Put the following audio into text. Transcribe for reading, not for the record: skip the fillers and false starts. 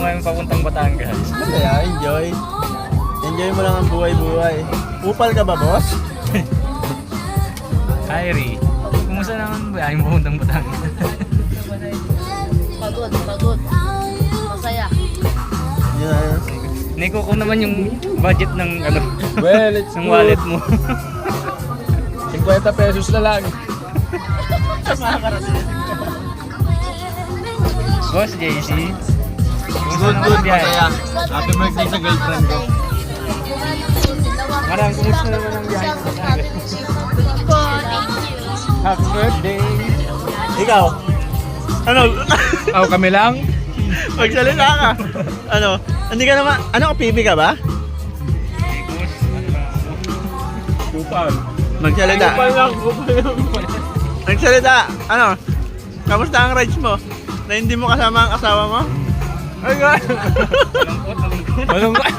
ngayon papuntang Batangas. Kaya enjoy. Enjoy mo lang ang buhay-buhay. Upal ka ba, boss? Kyrie, kumusta naman ba yung papuntang Batangas? Pagod. Masaya. Yan. Neko, kung naman yung budget ng ano, Well, it's ng wallet mo. 50 pesos na lang. Boss JC. Good, masaya. Happy birthday sa girlfriend ko. Marang, kumusta naman ang biyahe sa Batangas? Happy birthday. Ikaw? Ano? Oh, kami lang? Magsalita ka. Ano? Hindi ka naman, ano, PB ka ba? Kupal. Magsalita. Kupal lang, kupal lang. Magsalita. Ano? Kamusta ang rides mo? Na hindi mo kasama ang asawa mo? Ay, nga. Malungkot. Malungkot.